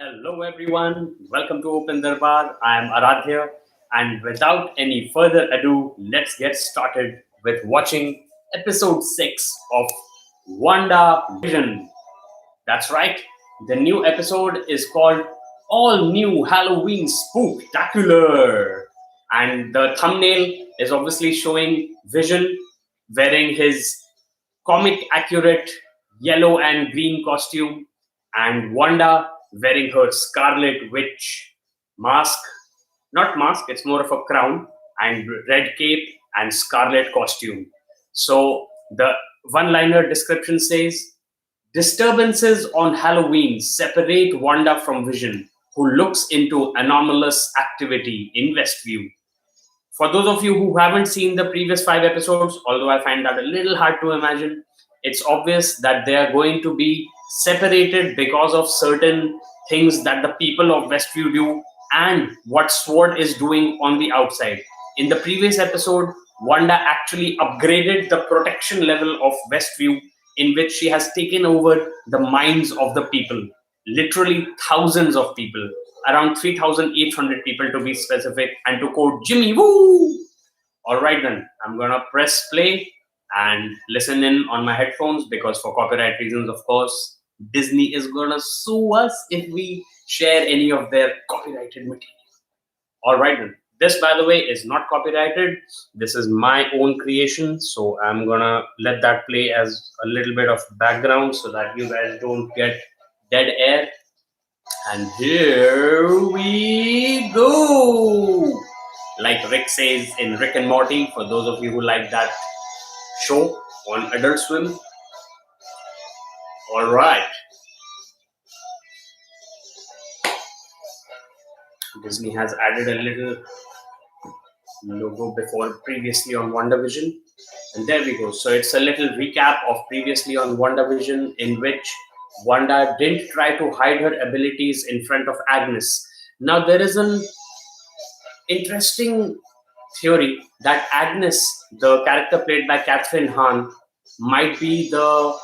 Hello everyone, welcome to Open Darbar. I am Aradhya, and without any further ado, let's get started with watching episode 6 of WandaVision. That's right, the new episode is called All New Halloween Spooktacular, and the thumbnail is obviously showing Vision wearing his comic accurate yellow and green costume, and Wanda wearing her Scarlet Witch mask. Not mask, it's more of a crown, and red cape and scarlet costume. So the one liner description says disturbances on Halloween separate Wanda from Vision, who looks into anomalous activity in Westview. For those of you who haven't seen the previous 5 episodes, although I find that a little hard to imagine, it's obvious that they are going to be separated because of certain things that the people of Westview do and what SWORD is doing on the outside. In the previous episode, Wanda actually upgraded the protection level of Westview, in which she has taken over the minds of the people. Literally thousands of people, around 3,800 people to be specific, and to quote Jimmy Woo. All right, then I'm gonna press play and listen in on my headphones because, for copyright reasons, of course, Disney is gonna sue us if we share any of their copyrighted material. All right, then. This, by the way, is not copyrighted. This is my own creation, so I'm gonna let that play as a little bit of background so that you guys don't get dead air. And here we go. Like Rick says in Rick and Morty, for those of you who like that show on Adult Swim. All right. Disney has added a little logo before previously on WandaVision. And there we go. So it's a little recap of previously on WandaVision, in which Wanda didn't try to hide her abilities in front of Agnes. Now, there is an interesting theory that Agnes, the character played by Catherine Hahn, might be the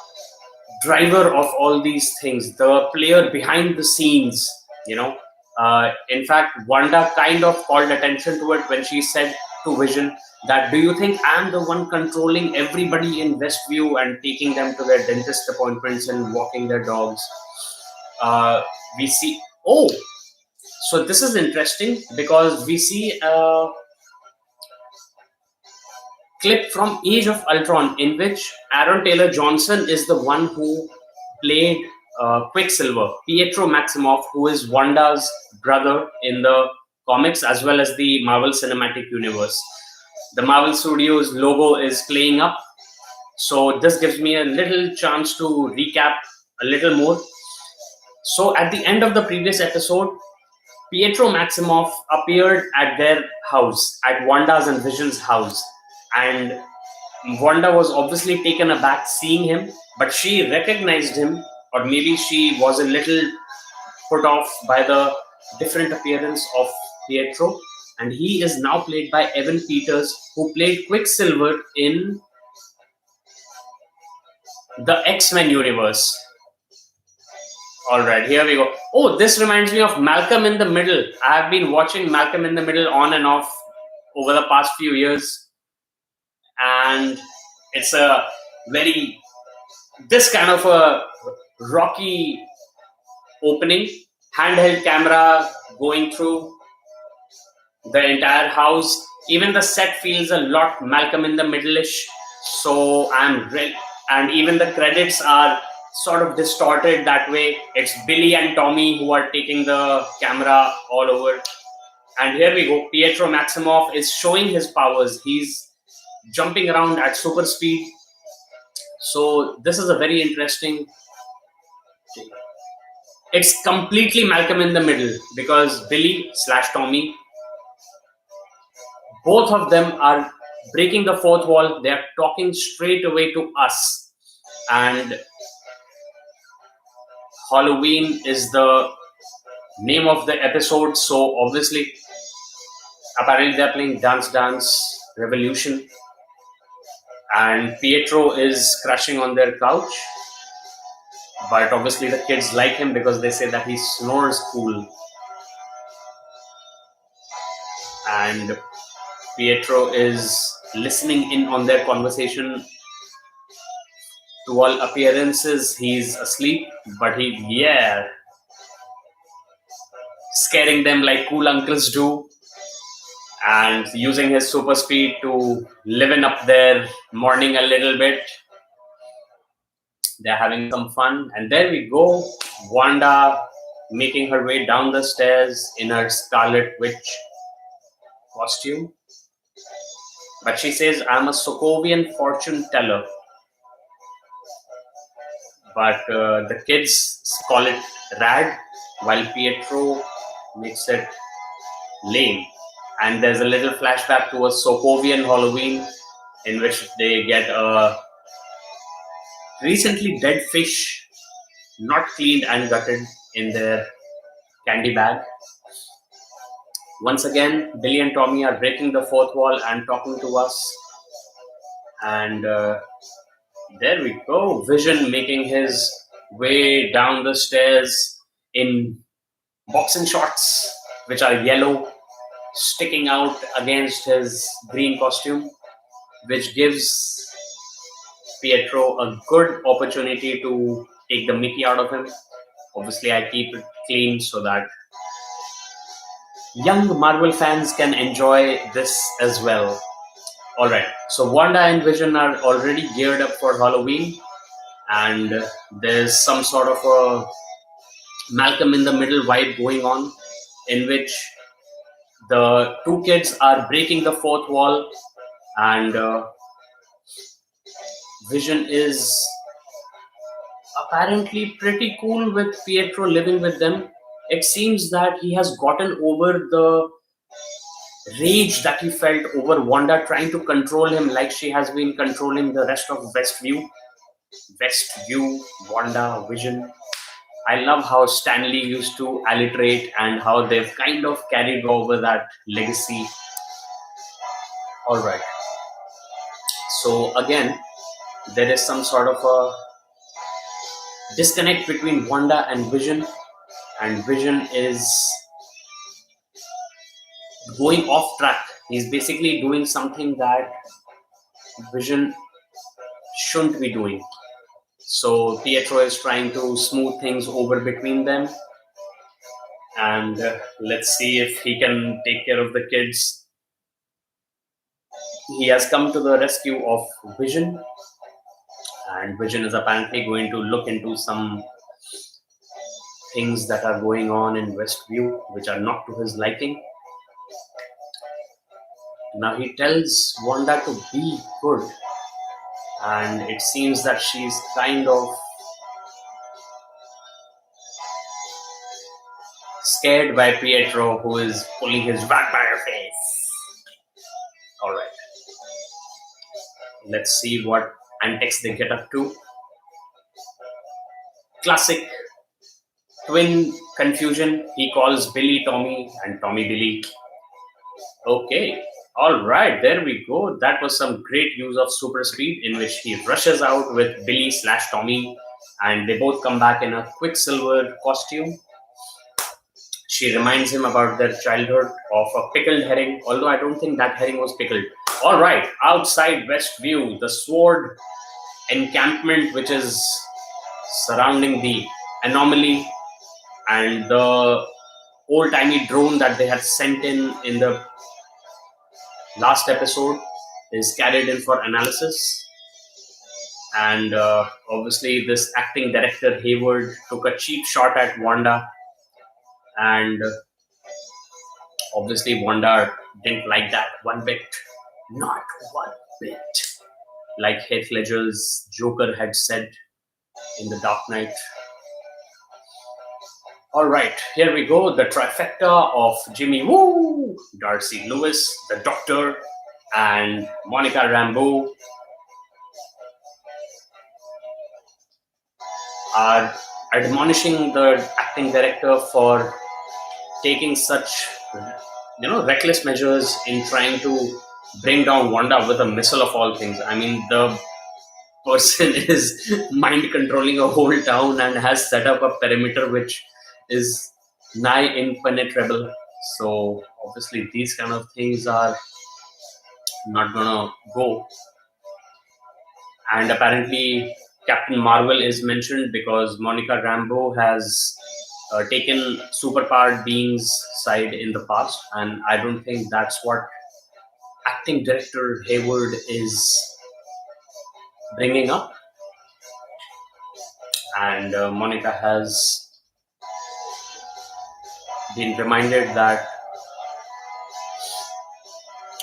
driver of all these things, the player behind the scenes, in fact, Wanda kind of called attention to it when she said to Vision that, do you think I'm the one controlling everybody in Westview and taking them to their dentist appointments and walking their dogs? We see, so this is interesting because we see a clip from Age of Ultron in which Aaron Taylor Johnson is the one who played Quicksilver, Pietro Maximoff, who is Wanda's brother in the comics as well as the Marvel Cinematic Universe. The Marvel Studios logo is playing up, so this gives me a little chance to recap a little more. So at the end of the previous episode, Pietro Maximoff appeared at their house, at Wanda's and Vision's house, and Wanda was obviously taken aback seeing him, but she recognized him, or maybe she was a little put off by the different appearance of Pietro, and he is now played by Evan Peters, who played Quicksilver in the X-Men universe. All right, here we go. Oh, this reminds me of Malcolm in the Middle. I have been watching Malcolm in the Middle on and off over the past few years, and it's a this kind of a rocky opening, handheld camera going through the entire house. Even the set feels a lot Malcolm in the Middle-ish. So and even the credits are sort of distorted that way. It's Billy and Tommy who are taking the camera all over. And here we go. Pietro Maximoff is showing his powers. He's jumping around at super speed. So this is a very interesting. It's completely Malcolm in the Middle because Billy/Tommy, both of them are breaking the fourth wall. They are talking straight away to us. And Halloween is the name of the episode. So obviously, apparently they're playing Dance Dance Revolution. And Pietro is crashing on their couch. But obviously the kids like him because they say that he snores cool. And Pietro is listening in on their conversation. To all appearances, he's asleep, but scaring them like cool uncles do, and using his super speed to liven up their morning a little bit. They're having some fun, and there we go. Wanda making her way down the stairs in her Scarlet Witch costume. But she says, I'm a Sokovian fortune teller. But the kids call it rad, while Pietro makes it lame. And there's a little flashback to a Sokovian Halloween in which they get a recently dead fish, not cleaned and gutted, in their candy bag. Once again, Billy and Tommy are breaking the fourth wall and talking to us. And there we go. Vision making his way down the stairs in boxing shorts, which are yellow, sticking out against his green costume, which gives Pietro a good opportunity to take the mickey out of him. Obviously, I keep it clean so that young Marvel fans can enjoy this as well. Alright, so Wanda and Vision are already geared up for Halloween, and there's some sort of a Malcolm in the Middle vibe going on, in which the two kids are breaking the fourth wall, and Vision is apparently pretty cool with Pietro living with them. It seems that he has gotten over the rage that he felt over Wanda trying to control him like she has been controlling the rest of Westview. Westview, Wanda, Vision. I love how Stanley used to alliterate and how they've kind of carried over that legacy. Alright. So again, there is some sort of a disconnect between Wanda and Vision is going off track. He's basically doing something that Vision shouldn't be doing. So Pietro is trying to smooth things over between them, and let's see if he can take care of the kids. He has come to the rescue of Vision, and Vision is apparently going to look into some things that are going on in Westview which are not to his liking. Now he tells Wanda to be good, and it seems that she's kind of scared by Pietro, who is pulling his vampire face. Alright. Let's see what antics they get up to. Classic twin confusion. He calls Billy Tommy and Tommy Billy. Okay. Alright, there we go. That was some great use of super speed in which he rushes out with Billy/Tommy, and they both come back in a Quicksilver costume. She reminds him about their childhood of a pickled herring, although I don't think that herring was pickled. Alright, outside Westview, the sword encampment which is surrounding the anomaly, and the old-timey drone that they had sent in the last episode is carried in for analysis. And obviously this acting director Hayward took a cheap shot at Wanda, and obviously Wanda didn't like that one bit. Not one bit. Like Heath Ledger's Joker had said in The Dark Knight. Alright, here we go. The trifecta of Jimmy Woo, Darcy Lewis, the Doctor, and Monica Rambeau are admonishing the acting director for taking such reckless measures in trying to bring down Wanda with a missile of all things. I mean, the person is mind controlling a whole town and has set up a perimeter which is nigh impenetrable. So obviously these kind of things are not gonna go. And apparently Captain Marvel is mentioned because Monica Rambeau has taken superpowered beings side in the past, and I don't think that's what acting director Hayward is bringing up. And Monica has been reminded that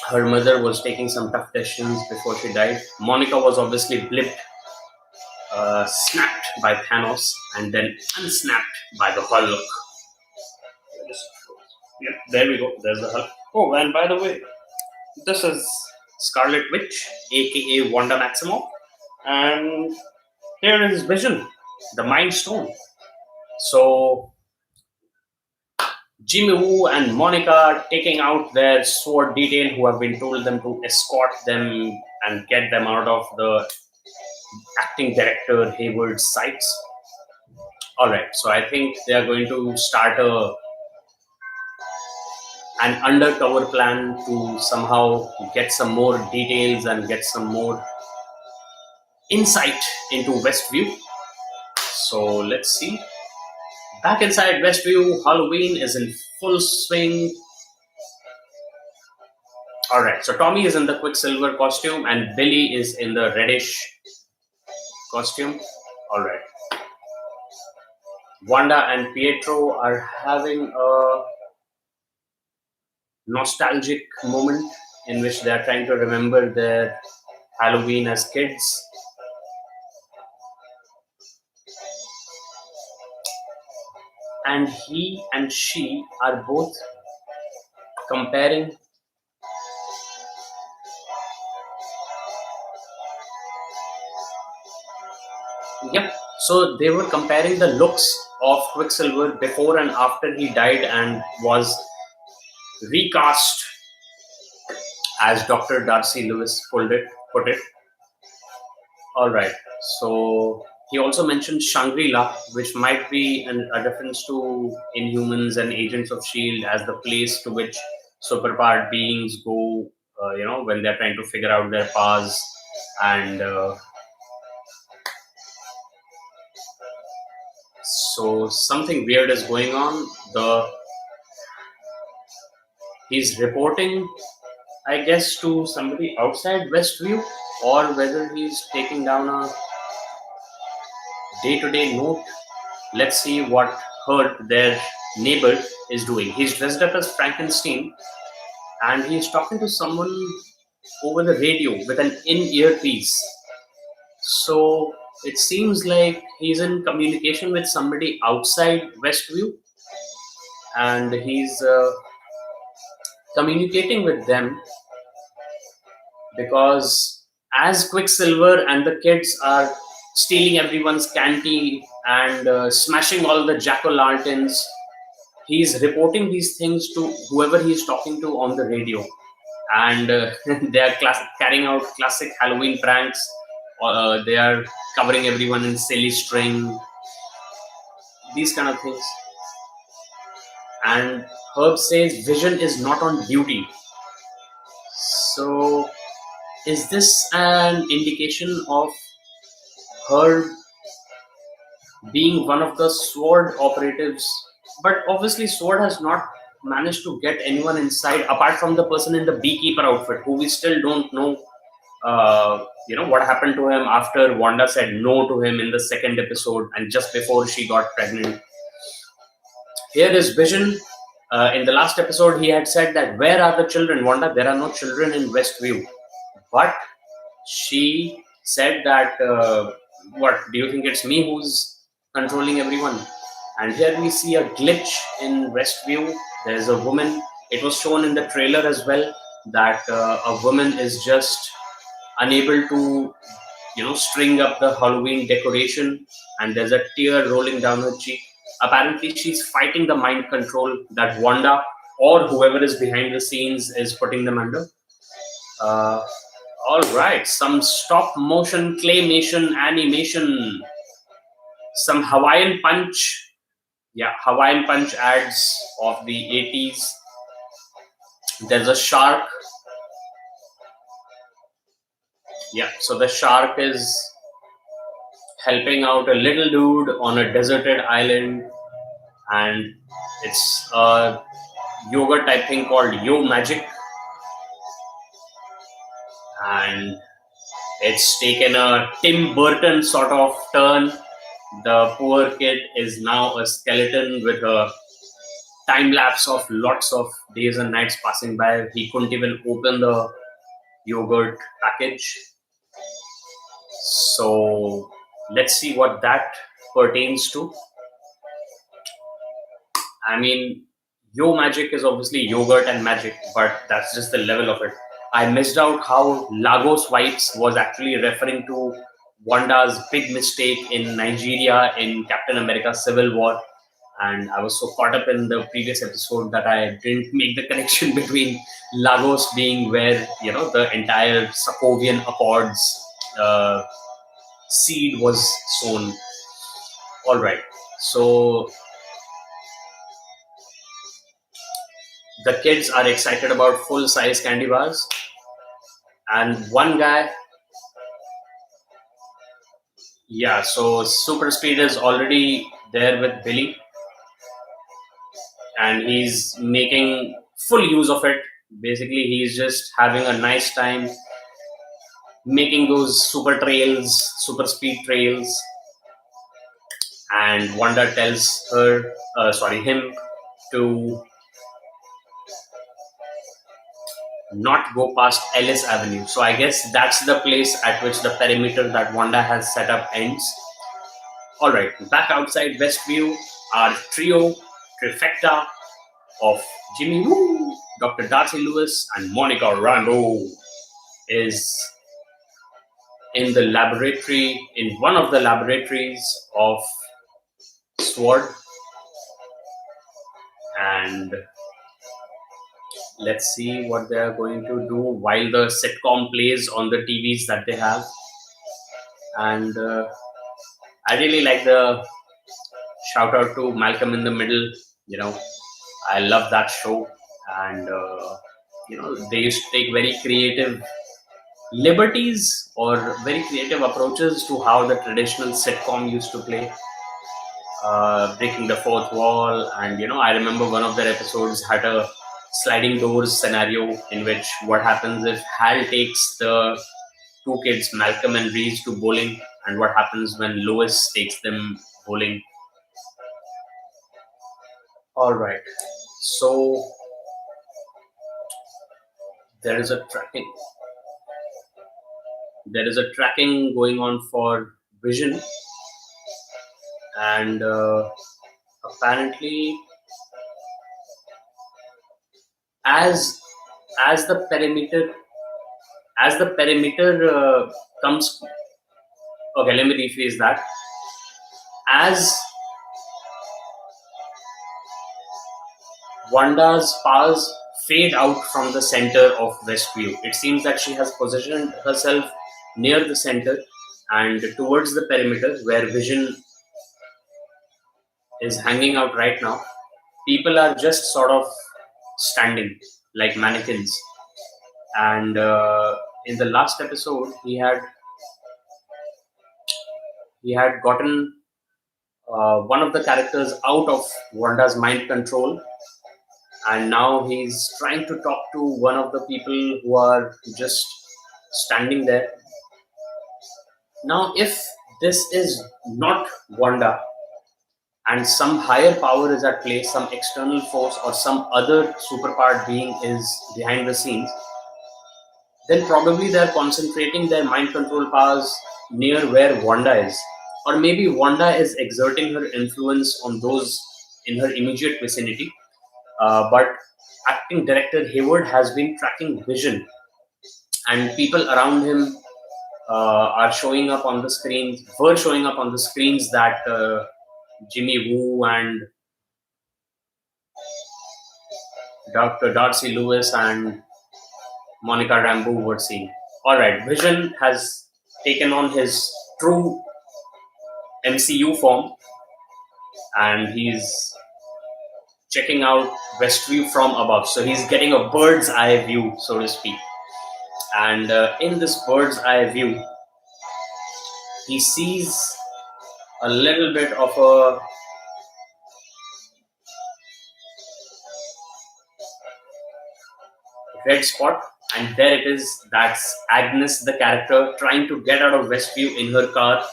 her mother was taking some tough decisions before she died. Monica was obviously blipped, snapped by Thanos, and then unsnapped by the Hulk. Yep, there we go. There's the Hulk. Oh, and by the way, this is Scarlet Witch, aka Wanda Maximoff, and here is Vision, the Mind Stone. So Jimmy Woo and Monica taking out their SWORD detail who have been told them to escort them and get them out of the acting director Hayward's sights. Alright, so I think they are going to start an undercover plan to somehow get some more details and get some more insight into Westview. So let's see. Back inside Westview, Halloween is in full swing. Alright, so Tommy is in the Quicksilver costume and Billy is in the reddish costume. Alright. Wanda and Pietro are having a nostalgic moment in which they are trying to remember their Halloween as kids. And he and she are both comparing Yep. So they were comparing the looks of Quicksilver before and after he died and was recast as Dr. Darcy Lewis put it. All right. So he also mentioned Shangri-La, which might be a reference to Inhumans and Agents of S.H.I.E.L.D. as the place to which superpowered beings go, when they're trying to figure out their powers. And so something weird is going on. He's reporting, I guess, to somebody outside Westview, or whether he's taking down a day-to-day note. Let's see what Hurt, their neighbor, is doing. He's dressed up as Frankenstein, and he's talking to someone over the radio with an in-ear piece. So it seems like he's in communication with somebody outside Westview, and he's communicating with them because as Quicksilver and the kids are stealing everyone's candy and smashing all the jack-o'-lanterns, he's reporting these things to whoever he's talking to on the radio. And they are carrying out classic Halloween pranks. They are covering everyone in silly string, these kind of things. And Herb says Vision is not on duty. So is this an indication of Herb being one of the SWORD operatives? But obviously SWORD has not managed to get anyone inside apart from the person in the beekeeper outfit, who we still don't know what happened to him after Wanda said no to him in the second episode and just before she got pregnant. Here is Vision. In the last episode, he had said that, where are the children, Wanda? There are no children in Westview. But she said that, what, do you think it's me who's controlling everyone? And here we see a glitch in Westview. There's a woman. It was shown in the trailer as well that a woman is just unable to, string up the Halloween decoration, and there's a tear rolling down her cheek. Apparently, she's fighting the mind control that Wanda or whoever is behind the scenes is putting them under. All right, some stop motion claymation animation, some Hawaiian Punch. Yeah, Hawaiian Punch ads of the 80s. There's a shark. Yeah, so the shark is helping out a little dude on a deserted island, and it's a yoga type thing called Yo Magic, and it's taken a Tim Burton sort of turn. The poor kid is now a skeleton with a time lapse of lots of days and nights passing by. He couldn't even open the yogurt package. So let's see what that pertains to. I mean, Yo Magic is obviously yogurt and magic, but that's just the level of it. I missed out how Lagos Wipes was actually referring to Wanda's big mistake in Nigeria in Captain America Civil War. And I was so caught up in the previous episode that I didn't make the connection between Lagos being where, the entire Sokovian Accords uh, seed was sown. All right. So the kids are excited about full size candy bars. And one guy, yeah, so Super Speed is already there with Billy, and he's making full use of it. Basically, he's just having a nice time making those super speed trails. And Wanda tells him to not go past Ellis Avenue. So I guess that's the place at which the perimeter that Wanda has set up ends. All right, back outside Westview, our trifecta of Jimmy Woo, Dr. Darcy Lewis, and Monica Rambeau is in one of the laboratories of SWORD, and let's see what they are going to do while the sitcom plays on the TVs that they have. And I really like the shout out to Malcolm in the Middle. I love that show, and they used to take very creative liberties or very creative approaches to how the traditional sitcom used to play, breaking the fourth wall. And I remember one of their episodes had a sliding doors scenario in which what happens if Hal takes the two kids, Malcolm and Reese, to bowling, and what happens when Lois takes them bowling. All right, so there is a tracking going on for Vision, and apparently as the perimeter comes. Okay, let me rephrase that. As Wanda's powers fade out from the center of Westview, it seems that she has positioned herself near the center and towards the perimeter where Vision is hanging out right now. People are just sort of standing like mannequins. And in the last episode, he had gotten one of the characters out of Wanda's mind control, and now he's trying to talk to one of the people who are just standing there. Now, if this is not Wanda and some higher power is at play, some external force or some other superpowered being is behind the scenes, then probably they're concentrating their mind control powers near where Wanda is. Or maybe Wanda is exerting her influence on those in her immediate vicinity. But acting director Hayward has been tracking Vision, and people around him were showing up on the screens that Jimmy Woo and Dr. Darcy Lewis and Monica Rambeau were seeing. All right, Vision has taken on his true MCU form, and he's checking out Westview from above. So he's getting a bird's eye view, so to speak. And in this bird's eye view, he sees a little bit of a red spot, and there it is. That's Agnes, the character, trying to get out of Westview in her car,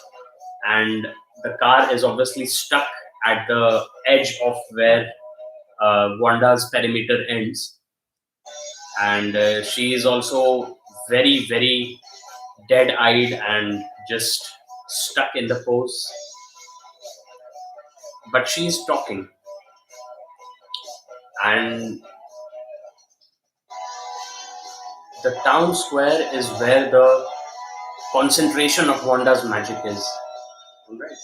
and the car is obviously stuck at the edge of where Wanda's perimeter ends, and she is also very, very dead-eyed and just stuck in the pose. But she's talking, and the town square is where the concentration of Wanda's magic is. Alright,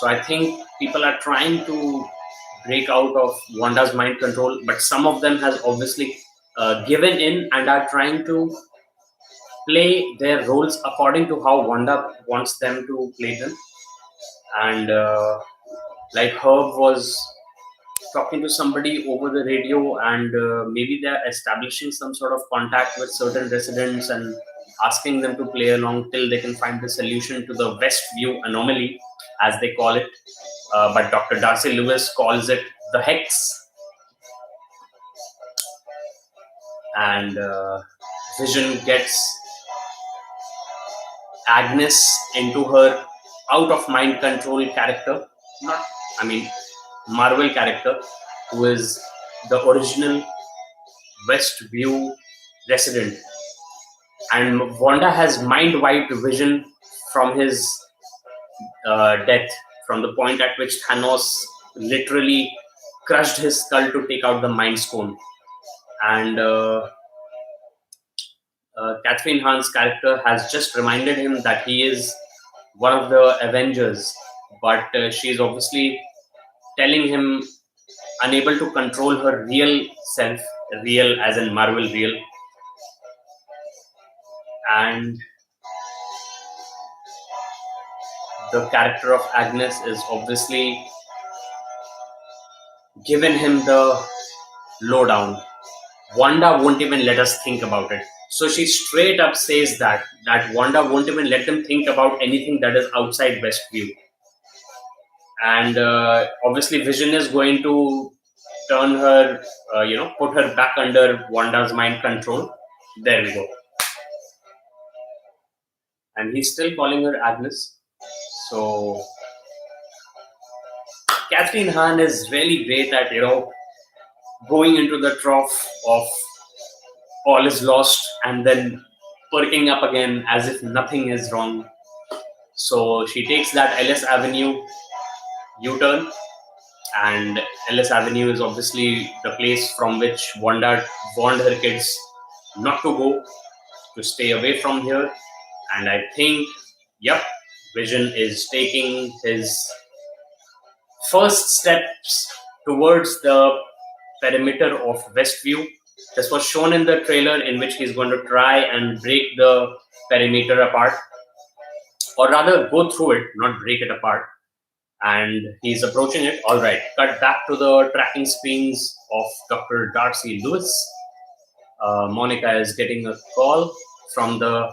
so I think people are trying to break out of Wanda's mind control, but some of them has obviously given in and are trying to play their roles according to how Wanda wants them to play them. And like Herb was talking to somebody over the radio, and maybe they're establishing some sort of contact with certain residents and asking them to play along till they can find the solution to the Westview anomaly, as they call it. But Dr. Darcy Lewis calls it the Hex. And Vision gets Agnes into her out of mind control character, Marvel character, who is the original Westview resident. And Wanda has mind wiped Vision from his death, from the point at which Thanos literally crushed his skull to take out the Mind Stone. And Catherine Hahn's character has just reminded him that he is one of the Avengers, but she is obviously telling him unable to control her real self, real as in Marvel real. And the character of Agnes is obviously given him the lowdown. Wanda won't even let us think about it. So she straight up says that Wanda won't even let them think about anything that is outside Westview. And obviously Vision is going to turn her, put her back under Wanda's mind control. There we go. And he's still calling her Agnes. So Catherine Hahn is really great at, going into the trough of all is lost and then perking up again as if nothing is wrong. So she takes that Ellis Avenue U-turn, and Ellis Avenue is obviously the place from which Wanda warned her kids not to go, to stay away from here. And I think, Vision is taking his first steps towards the perimeter of Westview. This was shown in the trailer, in which he's going to try and break the perimeter apart, or rather go through it, not break it apart. And he's approaching it. All right, cut back to the tracking screens of Dr. Darcy Lewis. Monica is getting a call from the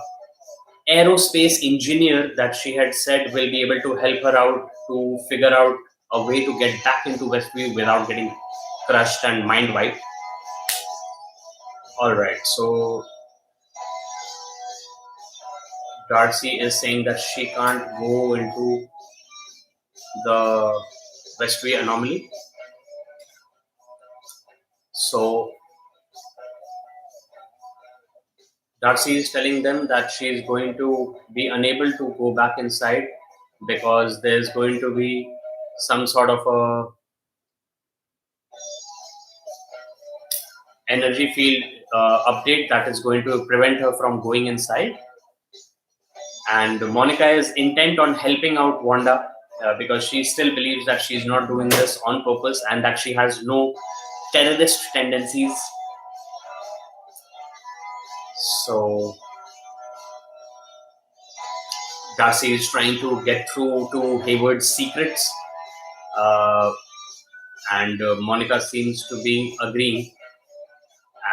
aerospace engineer that she had said will be able to help her out to figure out a way to get back into Westview without getting crushed and mind wiped. All right, so Darcy is saying that she can't go into the Westview anomaly. So Darcy is telling them that she is going to be unable to go back inside because there's going to be some sort of a energy field update that is going to prevent her from going inside. And Monica is intent on helping out Wanda because she still believes that she's not doing this on purpose and that she has no terrorist tendencies. So Darcy is trying to get through to Hayward's secrets, uh, and Monica seems to be agreeing,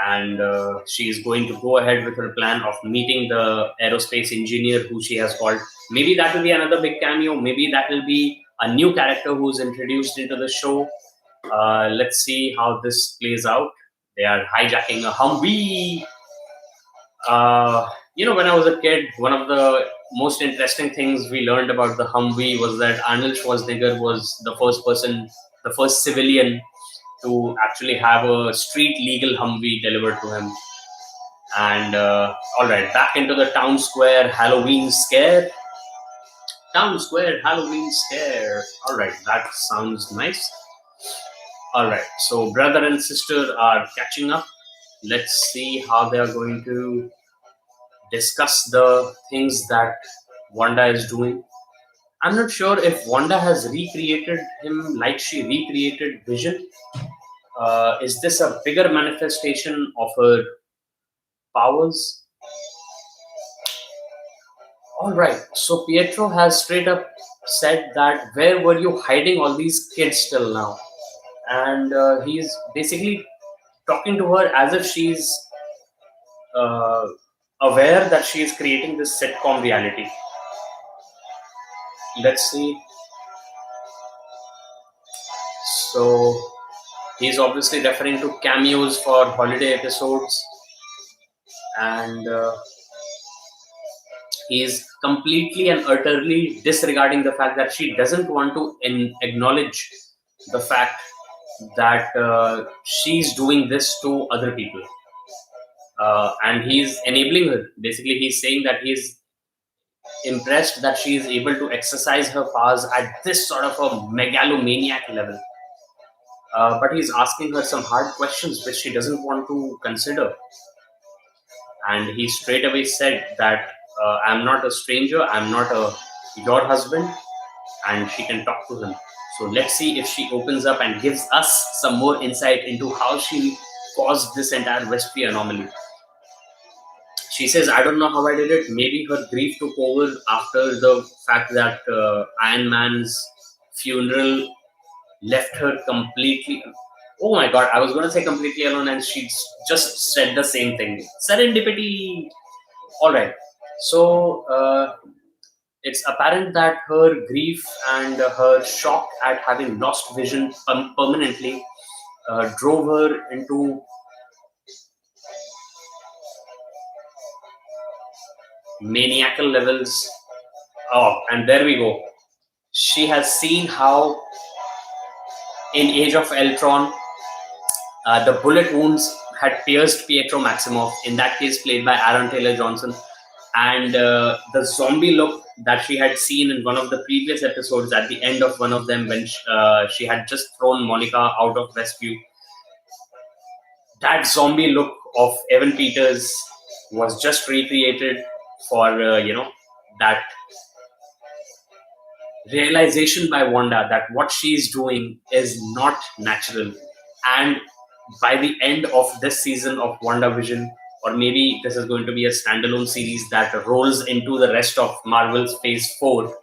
and she is going to go ahead with her plan of meeting the aerospace engineer who she has called. Maybe that will be another big cameo. Maybe that will be a new character who's introduced into the show. Let's see how this plays out. They are hijacking a Humvee. When I was a kid, one of the most interesting things we learned about the Humvee was that Arnold Schwarzenegger was the first person, the first civilian to actually have a street legal Humvee delivered to him. And all right, back into the town square Halloween scare. Town square Halloween scare. All right, that sounds nice. All right, so brother and sister are catching up. Let's see how they are going to discuss the things that Wanda is doing. I'm not sure if Wanda has recreated him like she recreated Vision. Is this a bigger manifestation of her powers? All right. So Pietro has straight up said that where were you hiding all these kids till now? And he's basically talking to her as if she's uh, aware that she is creating this sitcom reality. Let's see. So he's obviously referring to cameos for holiday episodes, and he's completely and utterly disregarding the fact that she doesn't want to acknowledge the fact that she's doing this to other people. And he's enabling her. Basically, he's saying that he's impressed that she is able to exercise her powers at this sort of a megalomaniac level. But he's asking her some hard questions which she doesn't want to consider. And he straight away said that I'm not a stranger, I'm not your husband, and she can talk to him. So let's see if she opens up and gives us some more insight into how she caused this entire Westview anomaly. She says, I don't know how I did it. Maybe her grief took over after the fact that Iron Man's funeral left her completely. Oh my god, I was going to say completely alone, and she just said the same thing. Serendipity. All right. So it's apparent that her grief and her shock at having lost vision permanently drove her into maniacal levels. Oh, and there we go. She has seen how in Age of Ultron, the bullet wounds had pierced Pietro Maximoff, in that case played by Aaron Taylor Johnson, and the zombie look that she had seen in one of the previous episodes at the end of one of them when she had just thrown Monica out of Westview. That zombie look of Evan Peters was just recreated for, that realization by Wanda that what she's doing is not natural. And by the end of this season of WandaVision, or maybe this is going to be a standalone series that rolls into the rest of Marvel's Phase 4,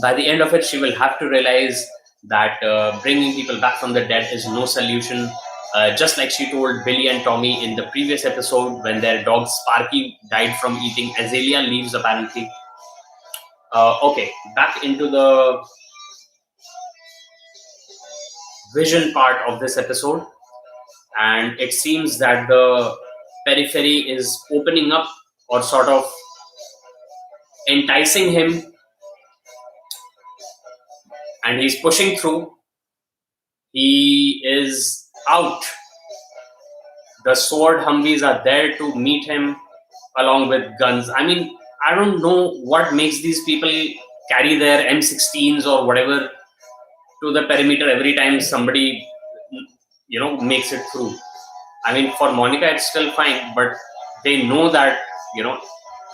by the end of it, she will have to realize that bringing people back from the dead is no solution. Just like she told Billy and Tommy in the previous episode when their dog Sparky died from eating azalea leaves, apparently. Okay, back into the vision part of this episode. And it seems that the periphery is opening up or sort of enticing him, and he's pushing through. He is out. The sword Humvees are there to meet him along with guns. I mean, I don't know what makes these people carry their M16s or whatever to the perimeter every time somebody, makes it through. I mean, for Monica, it's still fine, but they know that,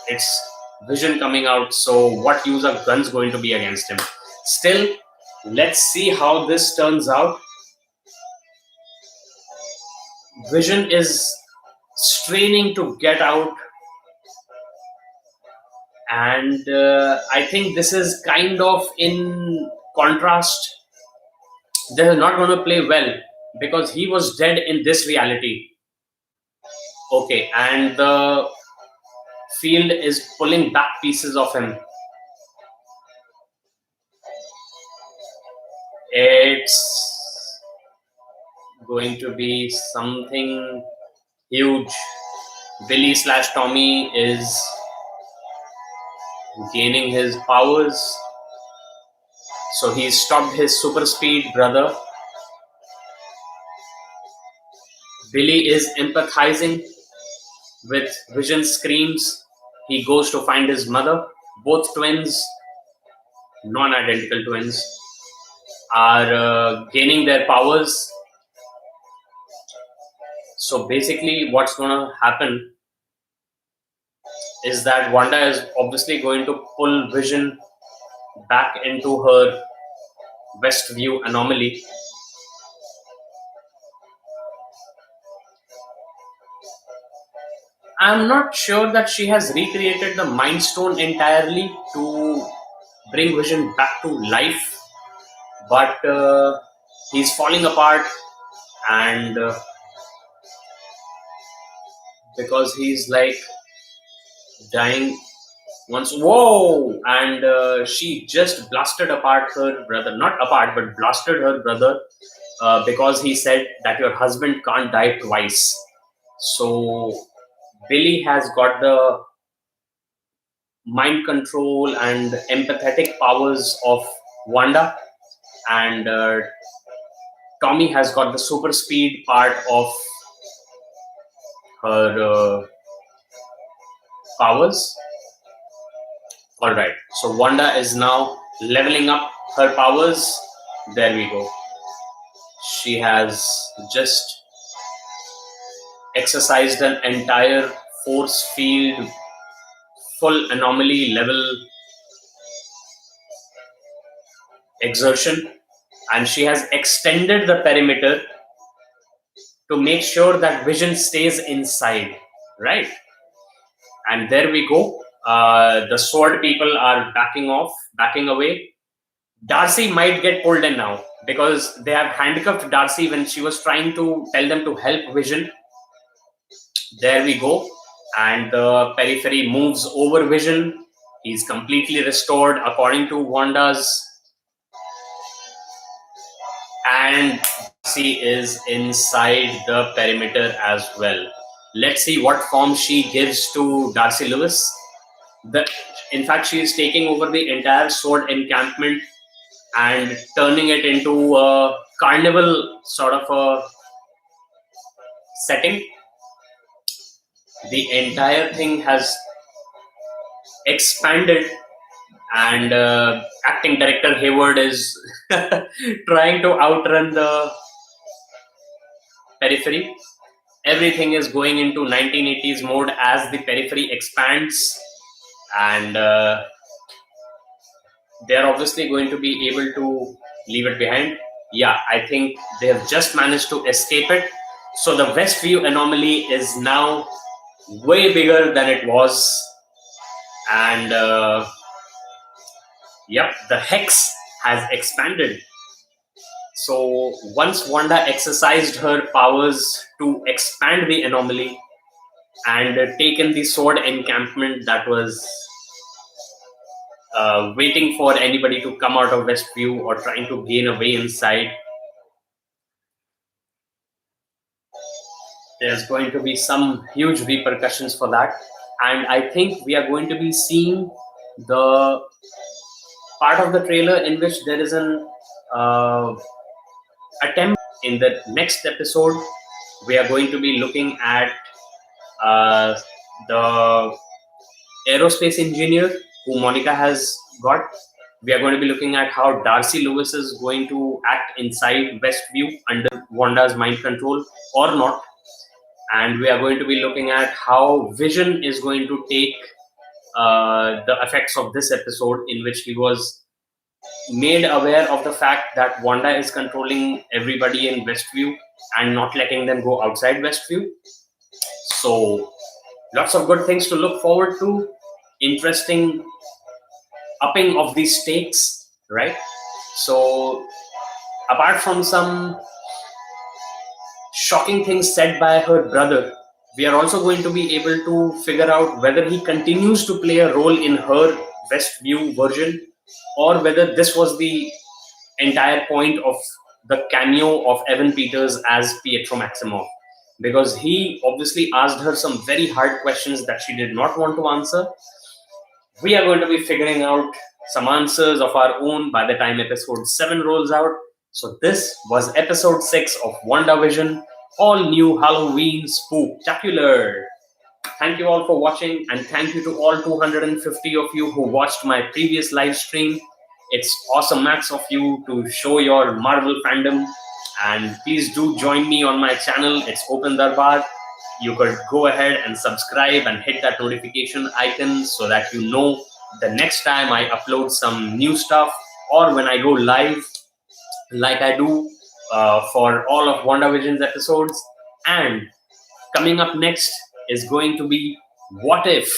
it's Vision coming out. So what use are guns going to be against him? Still, let's see how this turns out. Vision is straining to get out. And I think this is kind of in contrast. They're not going to play well because he was dead in this reality. Okay, and the field is pulling back pieces of him. It's going to be something huge. Billy / Tommy is gaining his powers. So he stopped his super speed brother. Billy is empathizing with Vision's screams. He goes to find his mother. Both twins, non-identical twins, are gaining their powers. So basically what's going to happen is that Wanda is obviously going to pull Vision back into her Westview anomaly. I'm not sure that she has recreated the Mind Stone entirely to bring Vision back to life, but he's falling apart, and because he's like dying once. Whoa! And she just blasted apart her brother, not apart, but blasted her brother because he said that your husband can't die twice. So Billy has got the mind control and empathetic powers of Wanda, and Tommy has got the super speed part of her powers. Alright, so Wanda is now leveling up her powers. There we go. She has just exercised an entire force field, full anomaly level exertion, and she has extended the perimeter to make sure that Vision stays inside, right? And there we go. The sword people are backing away. Darcy might get pulled in now because they have handcuffed Darcy when she was trying to tell them to help Vision. There we go. And the periphery moves over Vision. He's completely restored according to Wanda's. And Darcy is inside the perimeter as well. Let's see what form she gives to Darcy Lewis. In fact, she is taking over the entire sword encampment and turning it into a carnival sort of a setting. The entire thing has expanded, and acting director Hayward is trying to outrun the periphery. Everything is going into 1980s mode as the periphery expands, and they're obviously going to be able to leave it behind. Yeah, I think they have just managed to escape it. So the Westview anomaly is now way bigger than it was, and yep, the hex has expanded. So once Wanda exercised her powers to expand the anomaly and taken the sword encampment that was waiting for anybody to come out of Westview or trying to gain a way inside, there's going to be some huge repercussions for that. And I think we are going to be seeing the part of the trailer in which there is an attempt. In the next episode, we are going to be looking at the aerospace engineer who Monica has got. We are going to be looking at how Darcy Lewis is going to act inside Westview under Wanda's mind control or not. And we are going to be looking at how Vision is going to take the effects of this episode, in which he was made aware of the fact that Wanda is controlling everybody in Westview and not letting them go outside Westview. So lots of good things to look forward to. Interesting upping of these stakes, right? So apart from some shocking things said by her brother, we are also going to be able to figure out whether he continues to play a role in her Westview version, or whether this was the entire point of the cameo of Evan Peters as Pietro Maximoff. Because he obviously asked her some very hard questions that she did not want to answer. We are going to be figuring out some answers of our own by the time episode 7 rolls out. So, this was episode 6 of WandaVision, all new Halloween Spooktacular. Thank you all for watching, and thank you to all 250 of you who watched my previous live stream. It's awesome max of you to show your Marvel fandom, and please do join me on my channel. It's Open Darbar. You could go ahead and subscribe and hit that notification icon so that you know the next time I upload some new stuff, or when I go live like I do for all of WandaVision's episodes. And coming up next is going to be What If,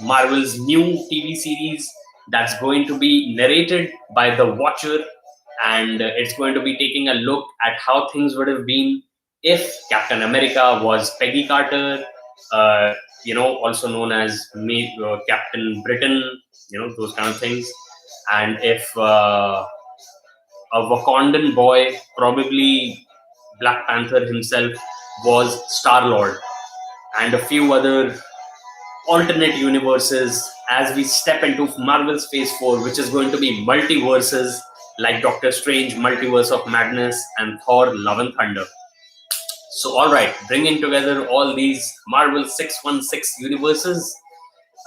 Marvel's new TV series that's going to be narrated by The Watcher, and it's going to be taking a look at how things would have been if Captain America was Peggy Carter, also known as Captain Britain, those kind of things, and if a Wakandan boy, probably Black Panther himself, was Star-Lord, and a few other alternate universes as we step into Marvel's Phase 4, which is going to be multiverses like Doctor Strange, Multiverse of Madness, and Thor, Love and Thunder. So, all right, bringing together all these Marvel 616 universes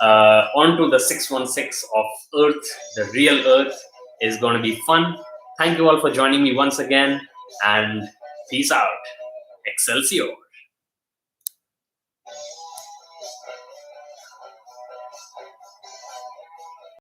onto the 616 of Earth, the real Earth, is going to be fun. Thank you all for joining me once again, and peace out. Excelsior.